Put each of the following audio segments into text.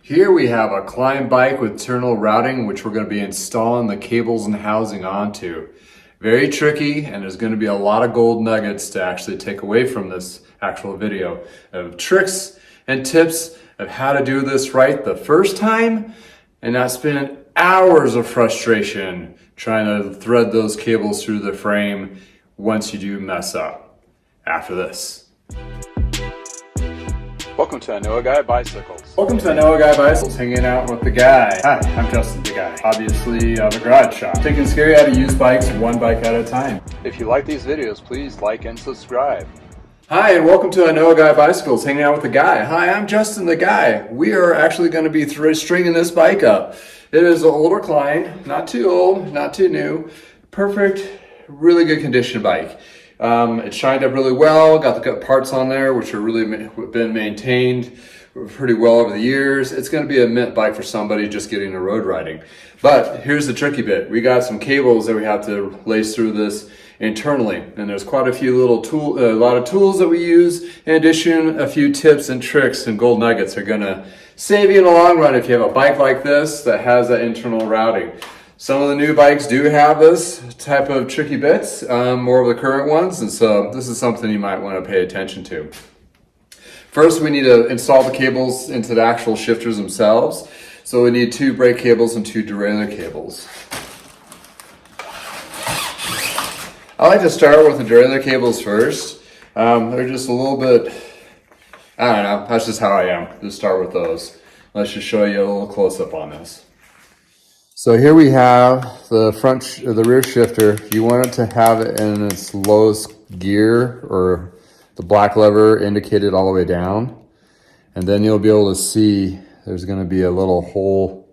Here we have a Klein bike with internal routing, which we're going to be installing the cables and housing onto. Very tricky, and there's going to be a lot of gold nuggets to actually take away from this actual video of tricks and tips of how to do this right the first time and not spend hours of frustration trying to thread those cables through the frame once you do mess up after this. Welcome to I Know a Guy Bicycles. Welcome to I Know a Guy Bicycles, hanging out with the guy. Hi, I'm Justin the guy. Obviously, I have a garage shop. Taking scary how to use bikes one bike at a time. If you like these videos, please like and subscribe. Hi, and welcome to I Know a Guy Bicycles, hanging out with the guy. Hi, I'm Justin the guy. We are actually going to be stringing this bike up. It is an older Klein, not too old, not too new. Perfect, really good condition bike. It shined up really well, got the good parts on there, which are really been maintained pretty well over the years. It's going to be a mint bike for somebody just getting into road riding. But here's the tricky bit. We got some cables that we have to lace through this internally, and there's quite a few a lot of tools that we use. In addition, a few tips and tricks and gold nuggets are going to save you in the long run if you have a bike like this that has that internal routing. Some of the new bikes do have this type of tricky bits, more of the current ones, and so this is something you might want to pay attention to. First, we need to install the cables into the actual shifters themselves. So we need 2 brake cables and 2 derailleur cables. I like to start with the derailleur cables first. They're just a little bit, I don't know, that's just how I am. Just start with those. Let's just show you a little close-up on this. So here we have the rear shifter. You want it to have it in its lowest gear, or the black lever indicated all the way down. And then you'll be able to see there's going to be a little hole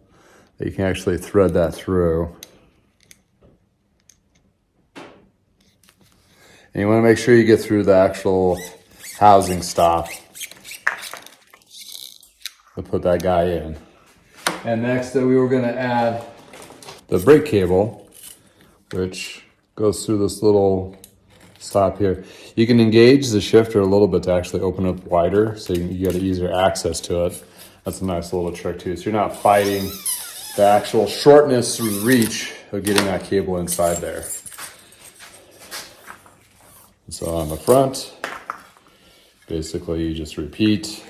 that you can actually thread that through. And you want to make sure you get through the actual housing stop to put that guy in. And next we were going to add the brake cable, which goes through this little stop here. You can engage the shifter a little bit to actually open up wider, so you get easier access to it. That's a nice little trick too. So you're not fighting the actual shortness through reach of getting that cable inside there. So on the front, basically you just repeat,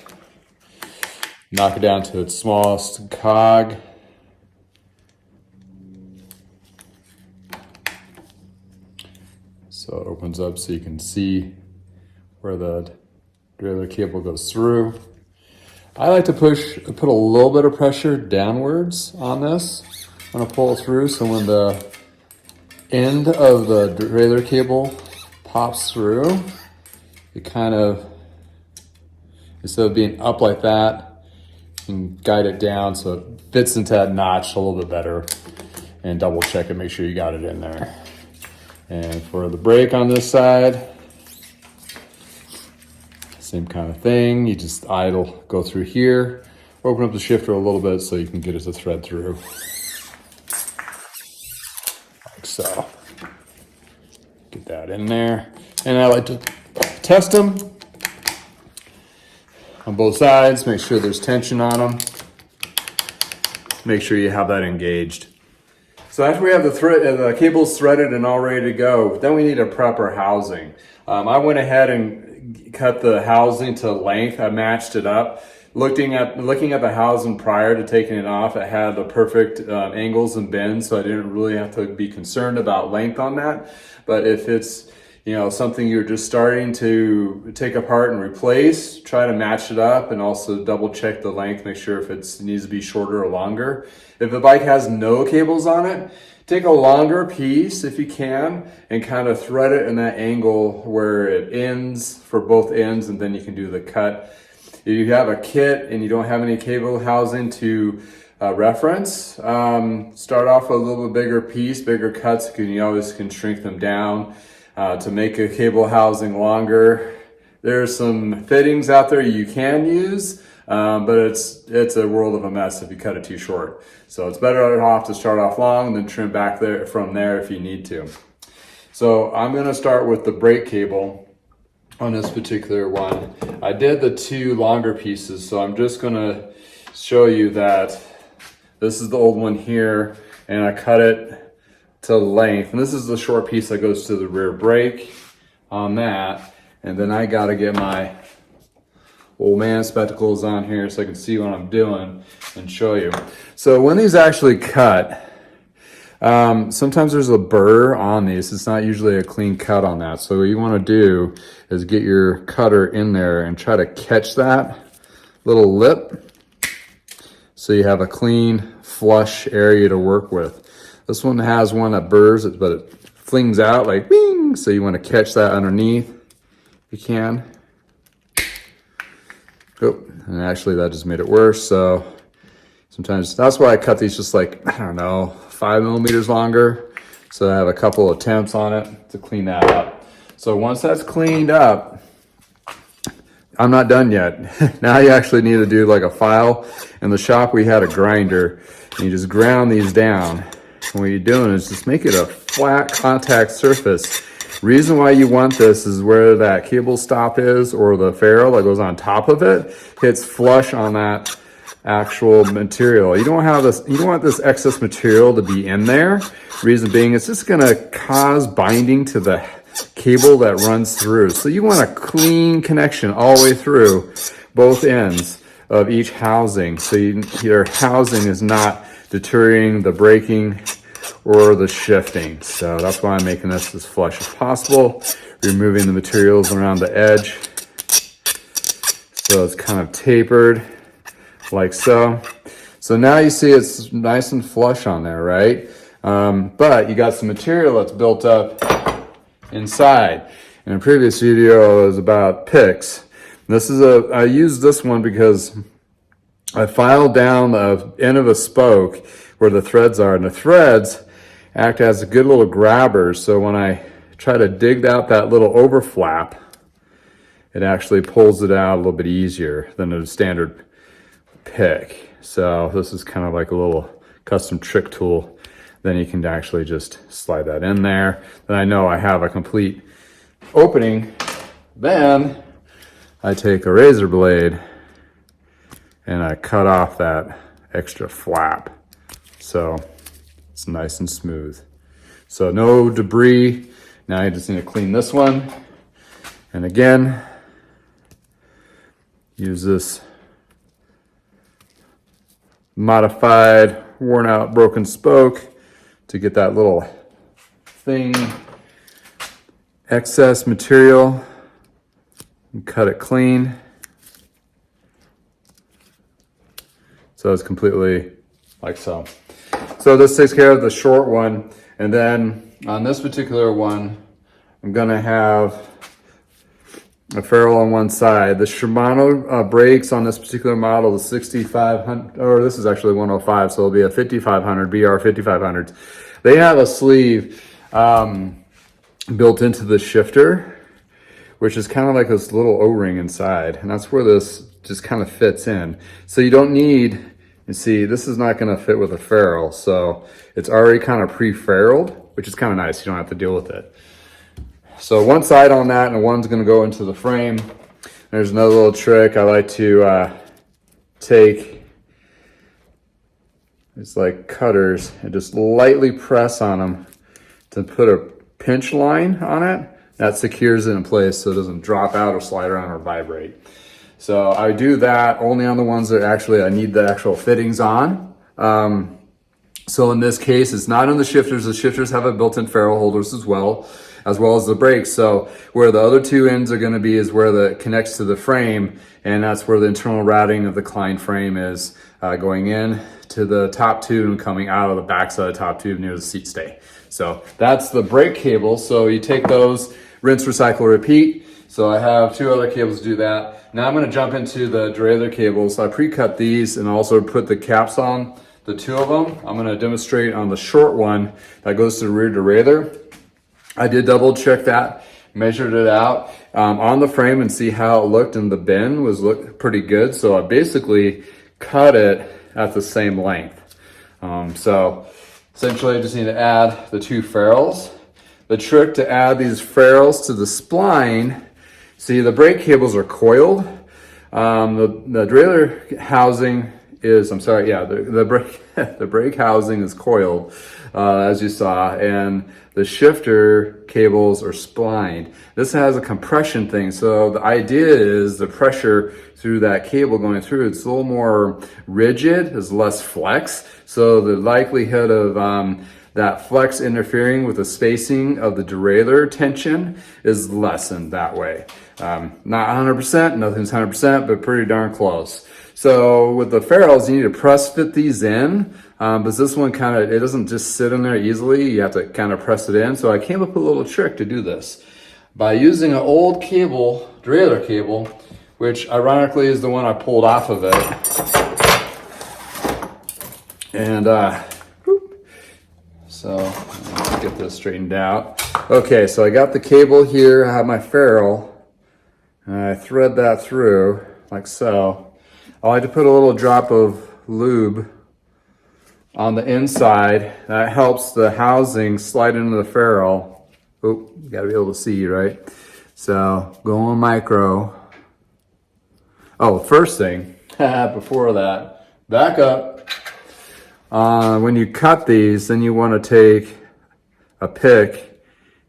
knock it down to its smallest cog. So it opens up so you can see where the derailleur cable goes through. I like to put a little bit of pressure downwards on this. I'm gonna pull it through, so when the end of the derailleur cable pops through, it kind of, instead of being up like that, you can guide it down so it fits into that notch a little bit better, and double check it, make sure you got it in there. And for the brake on this side, same kind of thing. You just idle, go through here, open up the shifter a little bit so you can get it to thread through. Like so. Get that in there. And I like to test them on both sides, make sure there's tension on them. Make sure you have that engaged. So after we have the cables threaded and all ready to go, then we need a proper housing. I went ahead and cut the housing to length. I matched it up. Looking at the housing prior to taking it off, it had the perfect angles and bends, so I didn't really have to be concerned about length on that. But if it's something you're just starting to take apart and replace, try to match it up and also double check the length, make sure if it needs to be shorter or longer. If the bike has no cables on it, take a longer piece if you can and kind of thread it in that angle where it ends for both ends, and then you can do the cut. If you have a kit and you don't have any cable housing to reference, start off with a little bit bigger piece, bigger cuts, because you always can shrink them down to make a cable housing longer. There's some fittings out there you can use, but it's a world of a mess if you cut it too short. So it's better off to start off long than trim back there from there if you need to. So I'm going to start with the brake cable on this particular one. I did the 2 longer pieces, so I'm just going to show you that this is the old one here, and I cut it to length. And this is the short piece that goes to the rear brake on that. And then I gotta get my old man spectacles on here so I can see what I'm doing and show you. So when these actually cut, sometimes there's a burr on these. It's not usually a clean cut on that. So what you want to do is get your cutter in there and try to catch that little lip so you have a clean, flush area to work with. This one has one that burrs, but it flings out like bing. So you want to catch that underneath if you can. Oh, and actually that just made it worse. So sometimes that's why I cut these just like, I don't know, 5 millimeters longer. So I have a couple attempts on it to clean that up. So once that's cleaned up, I'm not done yet. Now you actually need to do like a file. In the shop we had a grinder, and you just ground these down. And what you're doing is just make it a flat contact surface. Reason why you want this is where that cable stop is, or the ferrule that goes on top of it, hits flush on that actual material. You don't have this, you don't want this excess material to be in there. Reason being, it's just gonna cause binding to the cable that runs through. So you want a clean connection all the way through both ends of each housing. So your housing is not deterring the braking or the shifting. So that's why I'm making this as flush as possible. Removing the materials around the edge so it's kind of tapered like so. So now you see it's nice and flush on there, right? But you got some material that's built up inside. In a previous video, it was about picks. I used this one because I filed down the end of a spoke where the threads are, and the threads act as a good little grabber. So when I try to dig out that little overflap, it actually pulls it out a little bit easier than a standard pick. So this is kind of like a little custom trick tool. Then you can actually just slide that in there. Then I know I have a complete opening. Then I take a razor blade and I cut off that extra flap. So it's nice and smooth. So no debris. Now you just need to clean this one. And again, use this modified, worn out, broken spoke to get that little thing, excess material, and cut it clean. So it's completely like so. So this takes care of the short one. And then on this particular one, I'm gonna have a ferrule on one side. The Shimano brakes on this particular model, the 6500, or this is actually 105, so it'll be a 5500, BR 5500s. They have a sleeve built into the shifter, which is kind of like this little O-ring inside, and that's where this just kind of fits in. So you don't need, you see, this is not gonna fit with a ferrule, so it's already kind of pre-ferruled, which is kind of nice. You don't have to deal with it. So one side on that, and one's gonna go into the frame. There's another little trick. I like to take, it's like cutters, and just lightly press on them to put a pinch line on it. That secures it in place so it doesn't drop out or slide around or vibrate. So I do that only on the ones that actually I need the actual fittings on. So in this case, it's not on the shifters. The shifters have a built-in ferrule holders as well as the brakes. So where the other two ends are going to be is where it connects to the frame, and that's where the internal routing of the Klein frame is, going in to the top tube and coming out of the backside of the top tube near the seat stay. So that's the brake cable. So you take those, rinse, recycle, repeat. So I have two other cables to do that. Now I'm going to jump into the derailleur cables. I pre-cut these and also put the caps on the two of them. I'm going to demonstrate on the short one that goes to the rear derailleur. I did double check that, measured it out on the frame and see how it looked, and the bend looked pretty good. So I basically cut it at the same length. So essentially I just need to add the two ferrules. The trick to add these ferrules to the spline, see the brake cables are coiled. The derailleur housing is, I'm sorry, yeah, the brake, the brake housing is coiled, as you saw, and the shifter cables are splined. This has a compression thing, so the idea is the pressure through that cable going through, it's a little more rigid, there's less flex, so the likelihood of that flex interfering with the spacing of the derailleur tension is lessened that way. Not 100%, nothing's 100%, but pretty darn close. So with the ferrules, you need to press fit these in, but this one it doesn't just sit in there easily. You have to kind of press it in. So I came up with a little trick to do this. By using an old cable, derailleur cable, which ironically is the one I pulled off of it. And so let's get this straightened out. Okay, so I got the cable here, I have my ferrule, and I thread that through like so. I like to put a little drop of lube on the inside. That helps the housing slide into the ferrule. Oh, you gotta be able to see, right? So go on micro. Oh, first thing, before that, back up. When you cut these, then you want to take a pick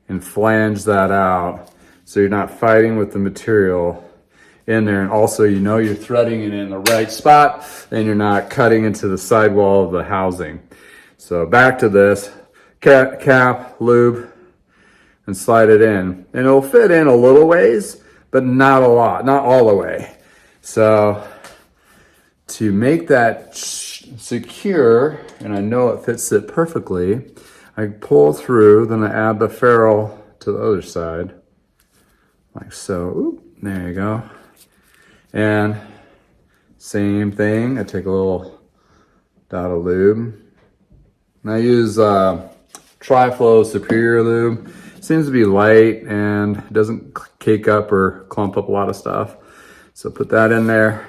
and flange that out so you're not fighting with the material in there, and also you know you're threading it in the right spot and you're not cutting into the sidewall of the housing. So back to this, cap, lube, and slide it in. And it'll fit in a little ways, but not a lot, not all the way. So to make that secure, and I know it fits it perfectly, I pull through, then I add the ferrule to the other side, like so. Oop, there you go. And same thing, I take a little dot of lube. And I use Tri-Flow Superior Lube. Seems to be light and doesn't cake up or clump up a lot of stuff. So put that in there,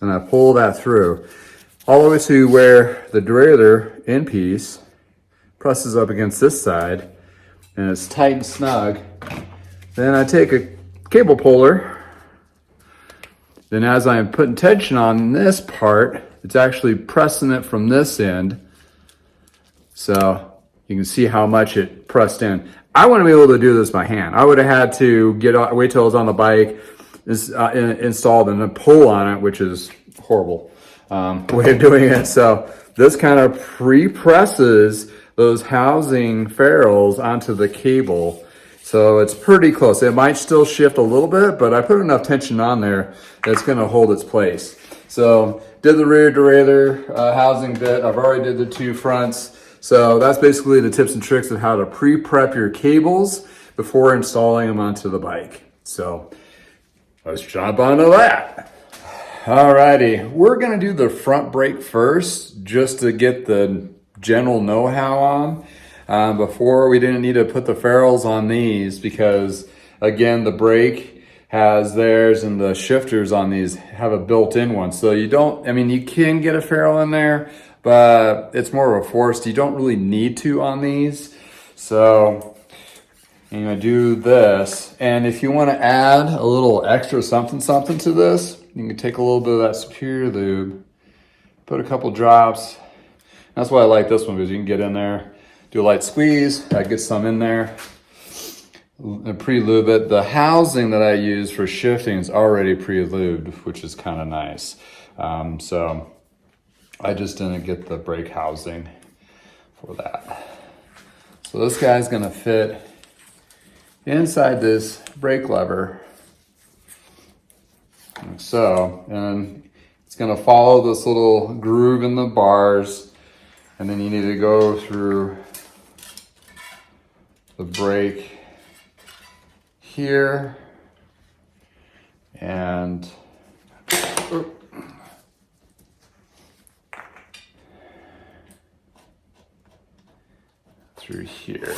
and I pull that through. All the way to where the derailleur end piece presses up against this side, and it's tight and snug. Then I take a cable puller. Then as I'm putting tension on this part, it's actually pressing it from this end. So you can see how much it pressed in. I want to be able to do this by hand. I would have had to wait till it was on the bike, installed, and then pull on it, which is horrible way of doing it. So this kind of pre-presses those housing ferrules onto the cable. So it's pretty close. It might still shift a little bit, but I put enough tension on there that's going to hold its place. So did the rear derailleur housing bit. I've already did the two fronts. So that's basically the tips and tricks of how to pre-prep your cables before installing them onto the bike. So let's jump onto that. Alrighty, we're gonna do the front brake first just to get the general know-how on. Before, we didn't need to put the ferrules on these because, again, the brake has theirs and the shifters on these have a built-in one. So you don't, I mean, you can get a ferrule in there, but it's more of a forced. You don't really need to on these. So I'm gonna do this. And if you wanna add a little extra something to this, you can take a little bit of that Superior Lube, put a couple drops. That's why I like this one, because you can get in there, do a light squeeze, that gets some in there, and pre-lube it. The housing that I use for shifting is already pre-lubed, which is kind of nice. So I just didn't get the brake housing for that. So this guy's gonna fit inside this brake lever, like so, and it's gonna follow this little groove in the bars, and then you need to go through the brake here and through here,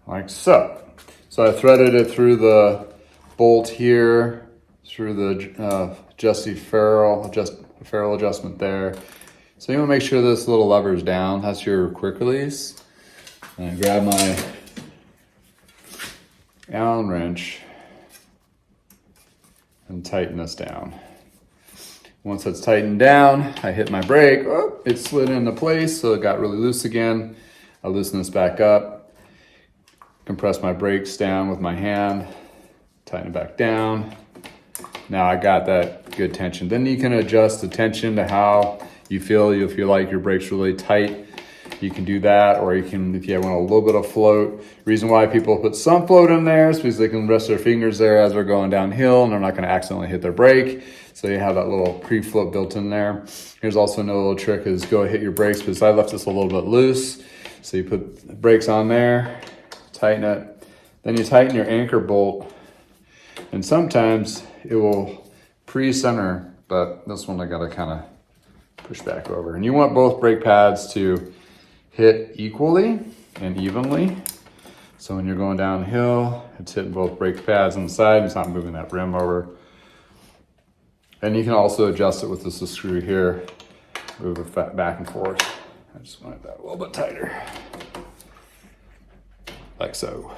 like so. So I threaded it through the bolt here, through the ferrule adjustment there. So you want to make sure this little lever is down. That's your quick release. And I grab my Allen wrench, and tighten this down. Once it's tightened down, I hit my brake. Oh, it slid into place, so it got really loose again. I loosen this back up, compress my brakes down with my hand, tighten it back down. Now I got that good tension. Then you can adjust the tension to how you feel. If you like your brakes really tight, you can do that, or you can, if you want a little bit of float. Reason why people put some float in there is because they can rest their fingers there as they're going downhill and they're not going to accidentally hit their brake. So you have that little pre-float built in there. Here's also another little trick is go hit your brakes, because I left this a little bit loose. So you put the brakes on there, tighten it. Then you tighten your anchor bolt, and sometimes it will pre-center, but this one I gotta kind of push back over. And you want both brake pads to hit equally and evenly. So when you're going downhill, it's hitting both brake pads on the side, it's not moving that rim over. And you can also adjust it with this screw here, move it back and forth. I just want that a little bit tighter, like so.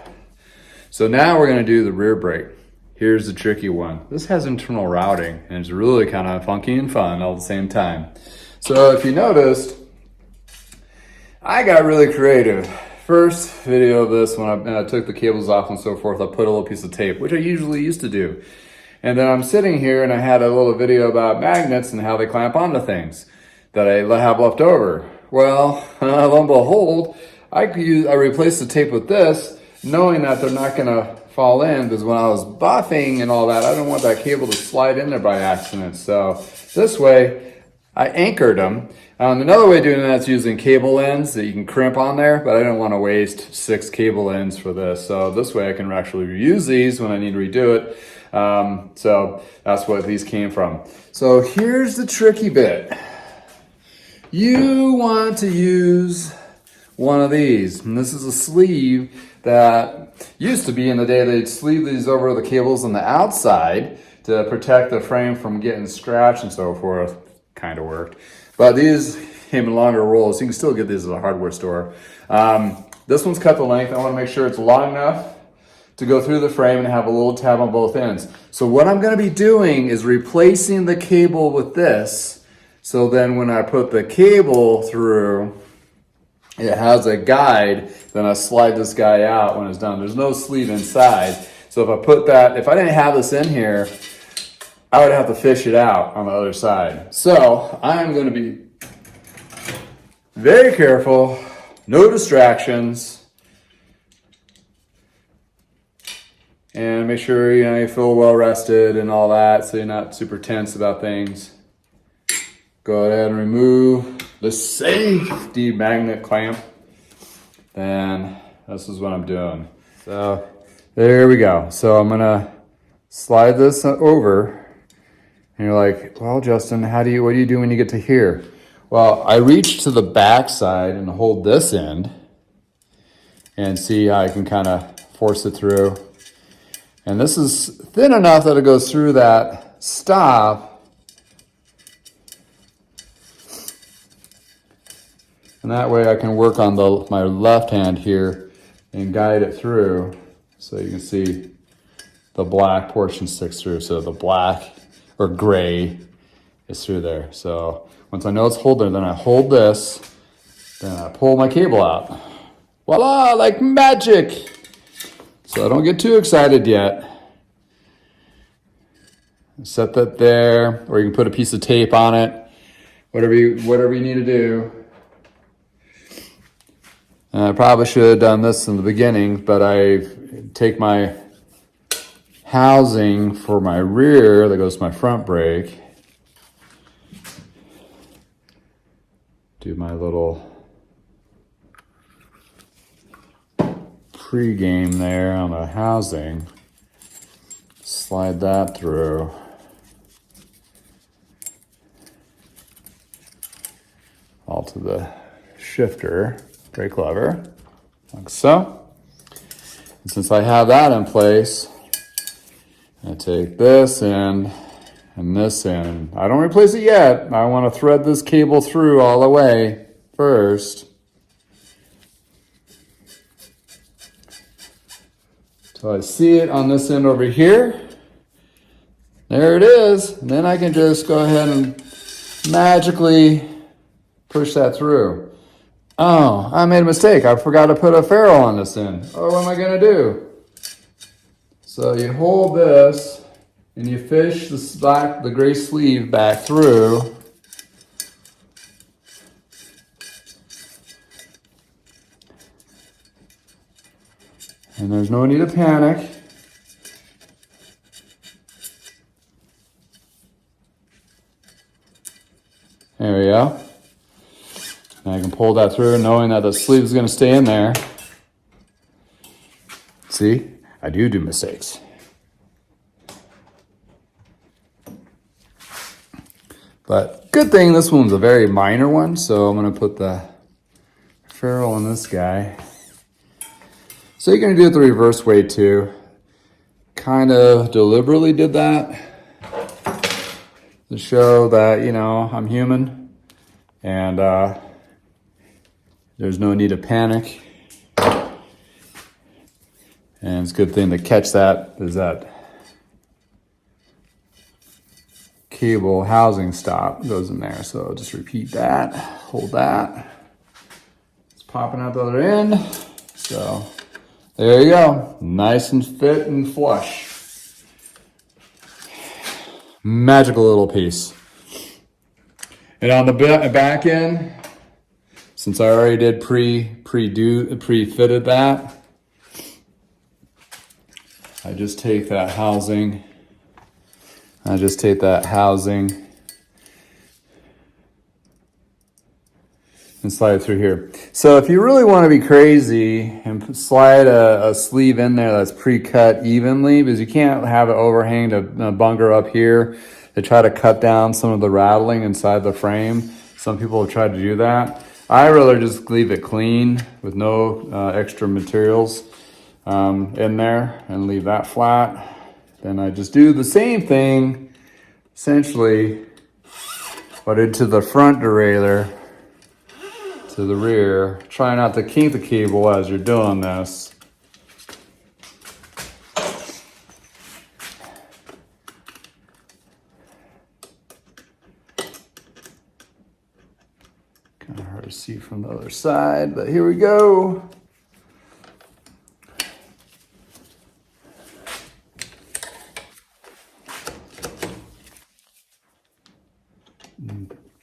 So now we're gonna do the rear brake. Here's the tricky one. This has internal routing, and it's really kind of funky and fun all at the same time. So if you noticed, I got really creative. First video of this, when I took the cables off and so forth, I put a little piece of tape, which I usually used to do. And then I'm sitting here and I had a little video about magnets and how they clamp onto things that I have left over. Well, lo and behold, I replaced the tape with this, knowing that they're not gonna fall in, because when I was buffing and all that, I didn't want that cable to slide in there by accident. So this way, I anchored them. Another way of doing that is using cable ends that you can crimp on there, but I didn't want to waste 6 cable ends for this. So this way I can actually reuse these when I need to redo it. So that's what these came from. So here's the tricky bit. You want to use one of these, and this is a sleeve that used to be in the day they'd sleeve these over the cables on the outside to protect the frame from getting scratched and so forth. Kind of worked. But these came in longer rolls. You can still get these at a hardware store. This one's cut the length. I want to make sure it's long enough to go through the frame and have a little tab on both ends. So what I'm going to be doing is replacing the cable with this. So then when I put the cable through, it has a guide. Then I slide this guy out when it's done. There's no sleeve inside. So if I put that, if I didn't have this in here, I would have to fish it out on the other side. So I'm going to be very careful, no distractions, and make sure you feel well rested and all that, so you're not super tense about things. Go ahead and remove the safety magnet clamp. Then this is what I'm doing. So there we go. So I'm gonna slide this over. And you're like, well, Justin, what do you do when you get to here? Well, I reach to the back side and hold this end and see how I can kind of force it through. And this is thin enough that it goes through that stop. And that way I can work on my left hand here and guide it through. So you can see the black portion sticks through. So the black or gray is through there. So once I know it's holding, then I hold this, then I pull my cable out. Voila, like magic. So I don't get too excited yet. Set that there, or you can put a piece of tape on it, whatever you need to do. And I probably should have done this in the beginning, but I take my housing for my rear that goes to my front brake, do my little pre-game there on the housing, slide that through, all to the shifter brake lever, like so. And since I have that in place, I take this in and this in. I don't replace it yet. I want to thread this cable through all the way first. So I see it on this end over here. There it is. And then I can just go ahead and magically push that through. Oh, I made a mistake. I forgot to put a ferrule on this end. Oh, what am I gonna do? So you hold this and you fish the gray sleeve back through. And there's no need to panic. There we go. And I can pull that through knowing that the sleeve is going to stay in there. See, I do mistakes. But good thing this one's a very minor one, so I'm going to put the ferrule on this guy. So you're going to do it the reverse way too. Kind of deliberately did that to show that, you know, I'm human and there's no need to panic. And it's a good thing to catch that is that cable housing stop goes in there. So I'll just repeat that, hold that. It's popping out the other end. So there you go, nice and fit and flush. Magical little piece. And on the back end, since I already did pre-fitted that, I just take that housing. And slide it through here. So if you really want to be crazy and slide a sleeve in there that's pre-cut evenly, because you can't have it overhang to bunker up here to try to cut down some of the rattling inside the frame. Some people have tried to do that. I rather just leave it clean with no extra materials in there and leave that flat. Then I just do the same thing, essentially, but into the front derailleur to the rear. Try not to kink the cable as you're doing this. Kind of hard to see from the other side, but here we go.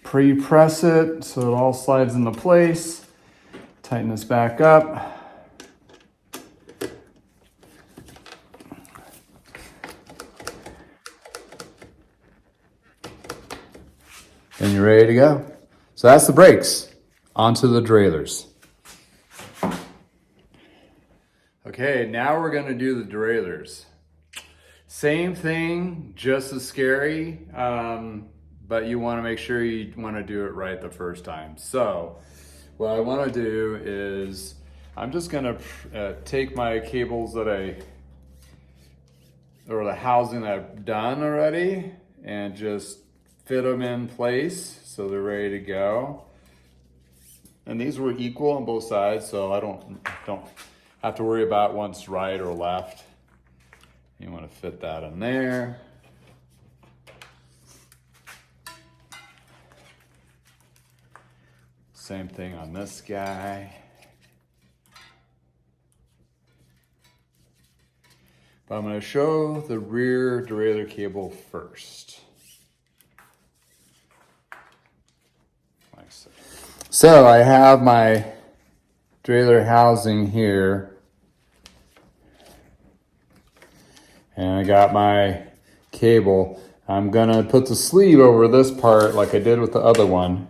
Pre-press it so it all slides into place. Tighten this back up. And you're ready to go. So that's the brakes. Onto the derailleurs. Okay, now we're going to do the derailleurs. Same thing, just as scary. But you want to make sure you want to do it right the first time. So what I want to do is I'm just going to take my cables that or the housing that I've done already and just fit them in place so they're ready to go. And these were equal on both sides, so I don't have to worry about one's right or left. You want to fit that in there. Same thing on this guy. But I'm going to show the rear derailleur cable first. Like so. So I have my derailleur housing here. And I got my cable. I'm going to put the sleeve over this part like I did with the other one.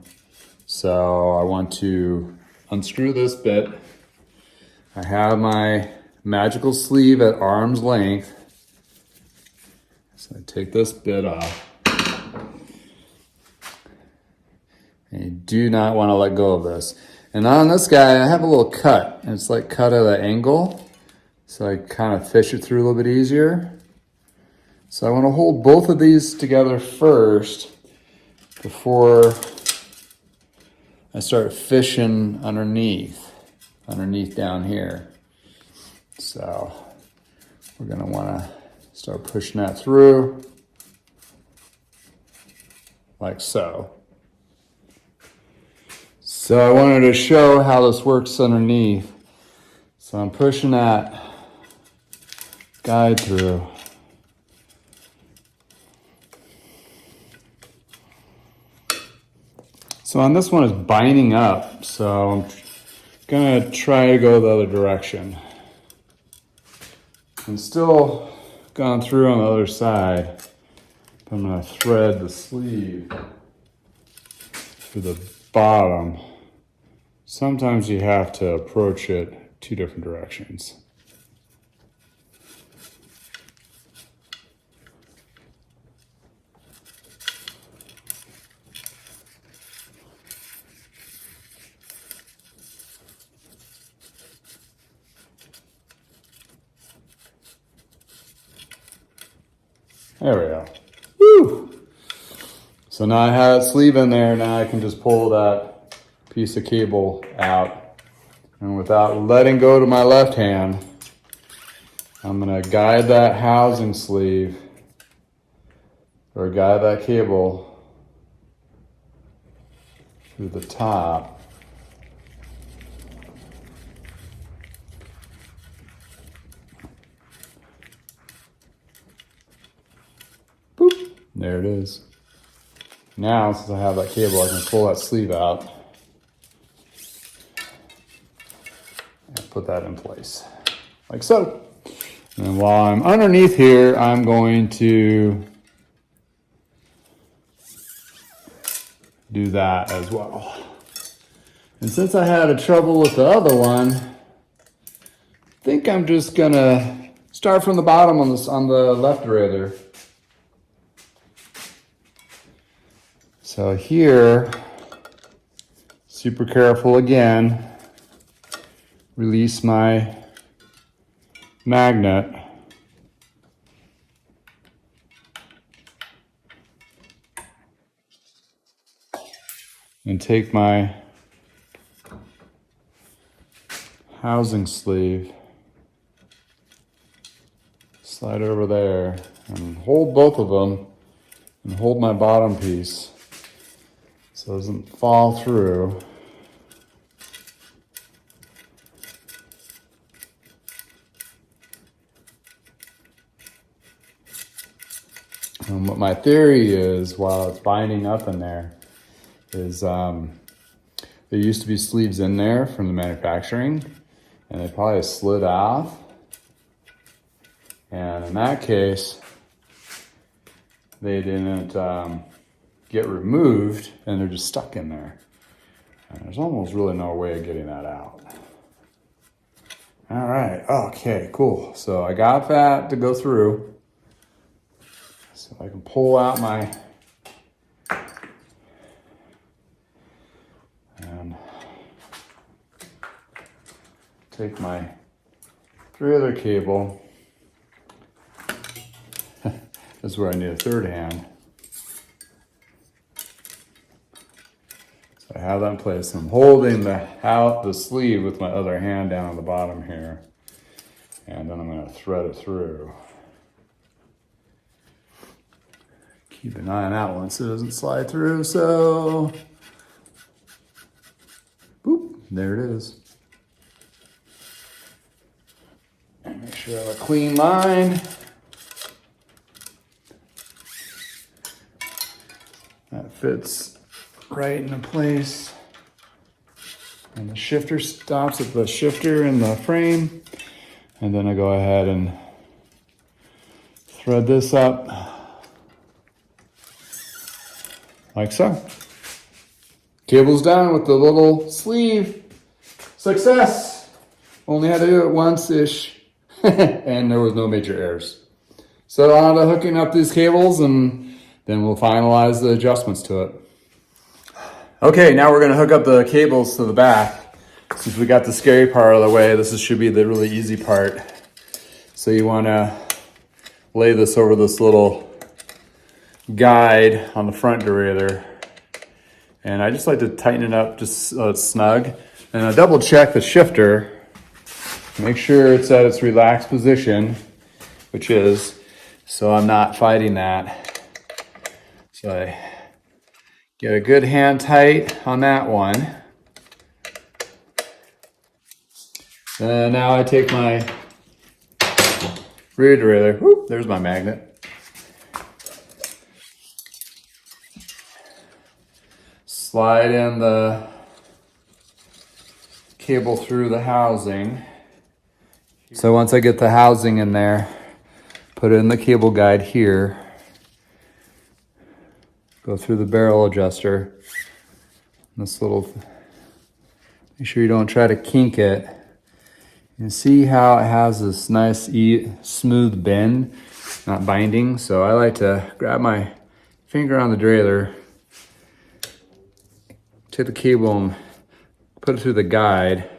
So I want to unscrew this bit. I have my magical sleeve at arm's length. So I take this bit off. And you do not want to let go of this. And on this guy, I have a little cut. And it's like cut at an angle. So I kind of fish it through a little bit easier. So I want to hold both of these together first before I start fishing underneath down here. So we're gonna wanna start pushing that through. like so. So I wanted to show how this works underneath. So I'm pushing that guide through. So on this one, it's binding up. So I'm gonna try to go the other direction. I'm still going through on the other side. I'm gonna thread the sleeve to the bottom. Sometimes you have to approach it 2 different directions. There we go. Woo! So now I have that sleeve in there. Now I can just pull that piece of cable out. And without letting go to my left hand, I'm gonna guide that housing sleeve or guide that cable through the top. Boop, there it is. Now, since I have that cable, I can pull that sleeve out and put that in place, like so. And while I'm underneath here, I'm going to do that as well. And since I had a trouble with the other one, I think I'm just gonna start from the bottom on the left rather. So here, super careful again, release my magnet. And take my housing sleeve, slide over there, and hold both of them, and hold my bottom piece so it doesn't fall through. And what my theory is, while it's binding up in there, is there used to be sleeves in there from the manufacturing, and they probably slid off. And in that case, they didn't get removed, and they're just stuck in there. And there's almost really no way of getting that out. All right, okay, cool. So I got that to go through. So I can pull out my and take my 3 other cable. This is where I need a 3rd hand. So I have that in place. I'm holding the sleeve with my other hand down on the bottom here. And then I'm going to thread it through. Keep an eye on that one so it doesn't slide through. So, boop, there it is. And make sure I have a clean line. That fits right into place. And the shifter stops at the shifter in the frame. And then I go ahead and thread this up like so. Cable's done with the little sleeve. Success! Only had to do it once-ish. And there was no major errors. So on to hooking up these cables, and then we'll finalize the adjustments to it. Okay, now we're gonna hook up the cables to the back. Since we got the scary part of the way, should be the really easy part. So you wanna lay this over this little guide on the front derailleur. And I just like to tighten it up just so it's snug. And I double check the shifter. Make sure it's at its relaxed position, which is, so I'm not fighting that. So I Get a good hand tight on that one. And now I take my rear derailleur. Whoop, there's my magnet. Slide in the cable through the housing. So once I get the housing in there, put it in the cable guide here. Go through the barrel adjuster. This little, make sure you don't try to kink it. You see how it has this nice smooth bend, not binding. So I like to grab my finger on the derailleur, take the cable and put it through the guide.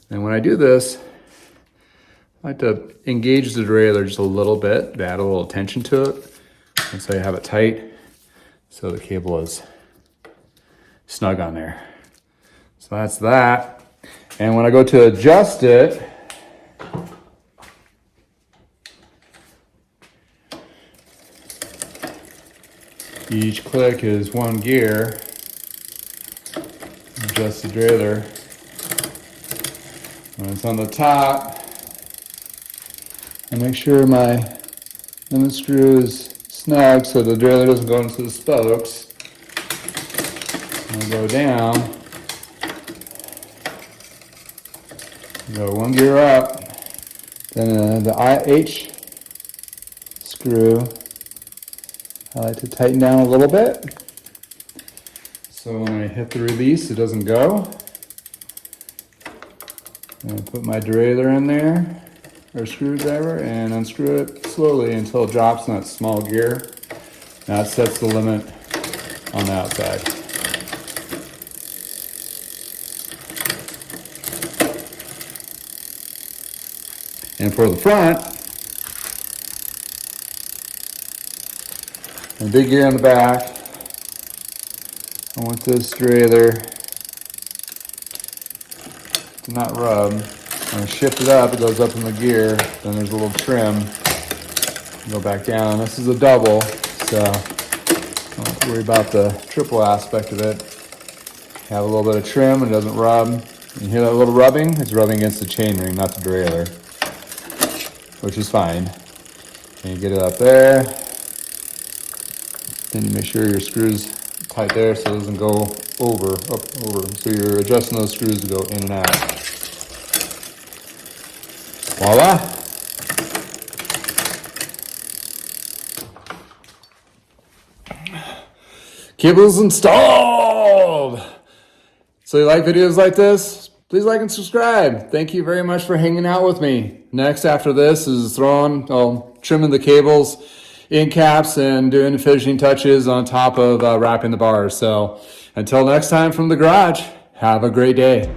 And when I do this, I like to engage the derailleur just a little bit, add a little tension to it. And so you have it tight, so the cable is snug on there. So that's that. And when I go to adjust it, each click is one gear. Adjust the derailleur. When it's on the top, I make sure my limit screw is snug so the derailleur doesn't go into the spokes. I'll go down. Go one gear up, then the H screw, I like to tighten down a little bit. So when I hit the release, it doesn't go. And I put my derailleur in there, or screwdriver, and unscrew it slowly until it drops in that small gear. Now it sets the limit on the outside. And for the front, and big gear on the back, I want this derailleur to not rub. When I shift it up, it goes up in the gear, then there's a little trim, go back down. This is a double, so don't have to worry about the triple aspect of it. Have a little bit of trim, and it doesn't rub. You hear that little rubbing? It's rubbing against the chainring, not the derailleur, which is fine. And you get it up there. Then you make sure your screws tight there so it doesn't go up over. So you're adjusting those screws to go in and out. Voila! Cable's installed! So you like videos like this? Please like and subscribe. Thank you very much for hanging out with me. Next after this is trimming the cables, in caps, and doing the finishing touches on top of wrapping the bars. So until next time from the garage, have a great day.